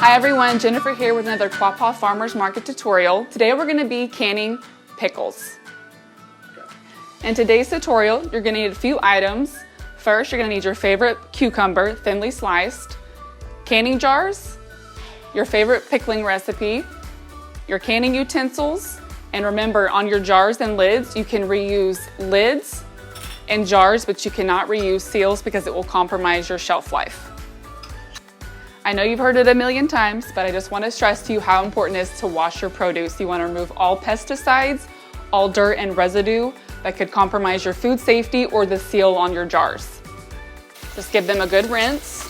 Hi everyone, Jennifer here with another Quapaw Farmers Market tutorial. Today we're going to be canning pickles. In today's tutorial, you're going to need a few items. First, you're going to need your favorite cucumber, thinly sliced, canning jars, your favorite pickling recipe, your canning utensils, and remember on your jars and lids, you can reuse lids and jars, but you cannot reuse seals because it will compromise your shelf life. I know you've heard it a million times, but I just want to stress to you how important it is to wash your produce. You want to remove all pesticides, all dirt and residue that could compromise your food safety or the seal on your jars. Just give them a good rinse.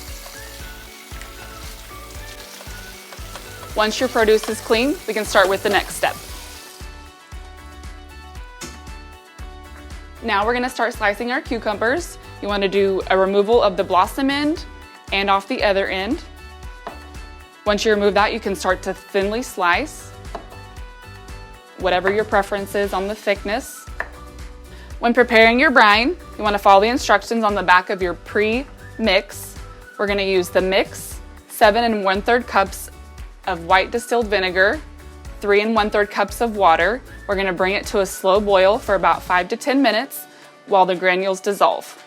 Once your produce is clean, we can start with the next step. Now we're going to start slicing our cucumbers. You want to do a removal of the blossom end and off the other end. Once you remove that, you can start to thinly slice, whatever your preference is on the thickness. When preparing your brine, you want to follow the instructions on the back of your pre-mix. We're going to use the mix, 7 1/3 cups of white distilled vinegar, 3 1/3 cups of water. We're going to bring it to a slow boil for about 5 to 10 minutes while the granules dissolve.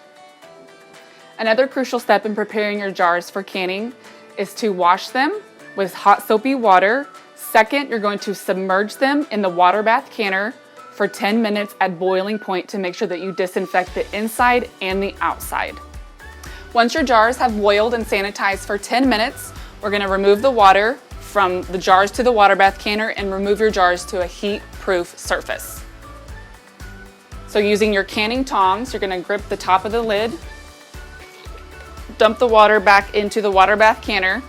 Another crucial step in preparing your jars for canning is to wash them with hot soapy water. Second, you're going to submerge them in the water bath canner for 10 minutes at boiling point to make sure that you disinfect the inside and the outside. Once your jars have boiled and sanitized for 10 minutes, we're going to remove the water from the jars to the water bath canner and remove your jars to a heat-proof surface. So using your canning tongs, you're going to grip the top of the lid, dump the water back into the water bath canner.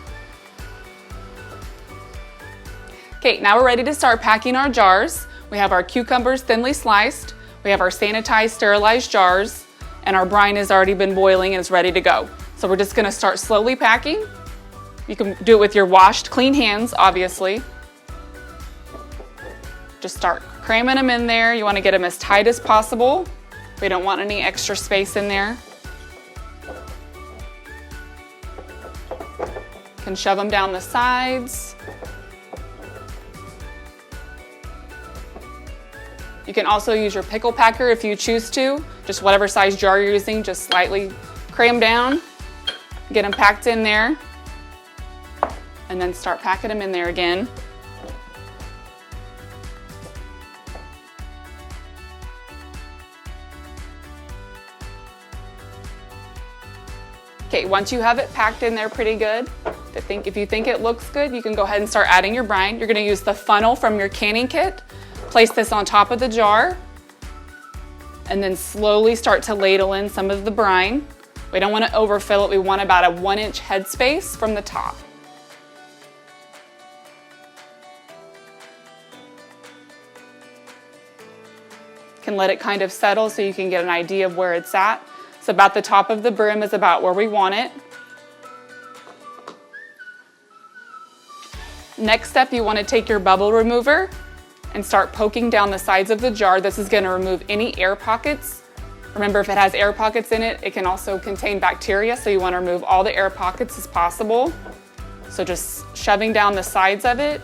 Okay, now we're ready to start packing our jars. We have our cucumbers thinly sliced, we have our sanitized, sterilized jars, and our brine has already been boiling and it's ready to go. So we're just gonna start slowly packing. You can do it with your washed, clean hands, obviously. Just start cramming them in there. You wanna get them as tight as possible. We don't want any extra space in there. You can shove them down the sides. You can also use your pickle packer if you choose to. Just whatever size jar you're using, just slightly cram down, get them packed in there, and then start packing them in there again. Okay, once you have it packed in there pretty good, if you think it looks good, you can go ahead and start adding your brine. You're gonna use the funnel from your canning kit. Place this on top of the jar and then slowly start to ladle in some of the brine. We don't want to overfill it. We want about a 1-inch headspace from the top. You can let it kind of settle so you can get an idea of where it's at. So about the top of the brim is about where we want it. Next step, you want to take your bubble remover and start poking down the sides of the jar. This is going to remove any air pockets. Remember, if it has air pockets in it, it can also contain bacteria, so you want to remove all the air pockets as possible. So just shoving down the sides of it.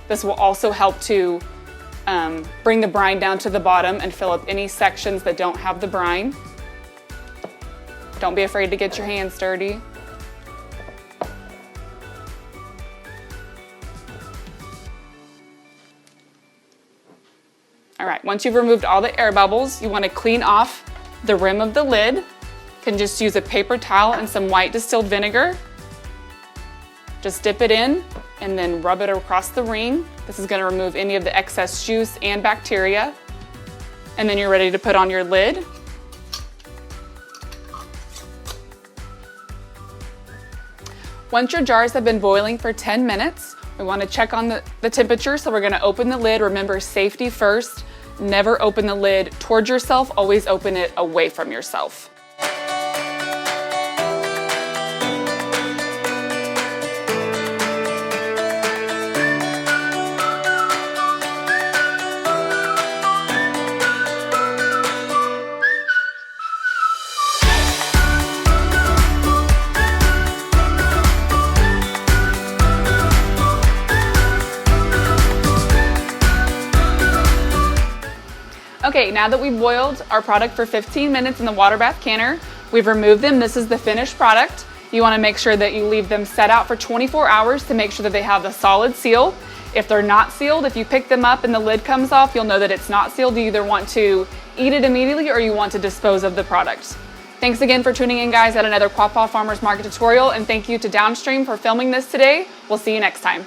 This will also help to bring the brine down to the bottom and fill up any sections that don't have the brine. Don't be afraid to get your hands dirty. All right, once you've removed all the air bubbles, you want to clean off the rim of the lid. You can just use a paper towel and some white distilled vinegar. Just dip it in and then rub it across the ring. This is going to remove any of the excess juice and bacteria. And then you're ready to put on your lid. Once your jars have been boiling for 10 minutes, we want to check on the temperature, so we're going to open the lid. Remember, safety first. Never open the lid towards yourself, always open it away from yourself. Okay, now that we've boiled our product for 15 minutes in the water bath canner, we've removed them. This is the finished product. You want to make sure that you leave them set out for 24 hours to make sure that they have the solid seal. If they're not sealed, if you pick them up and the lid comes off, you'll know that it's not sealed. You either want to eat it immediately or you want to dispose of the product. Thanks again for tuning in, guys, at another Quapaw Farmers Market tutorial, and thank you to Downstream for filming this today. We'll see you next time.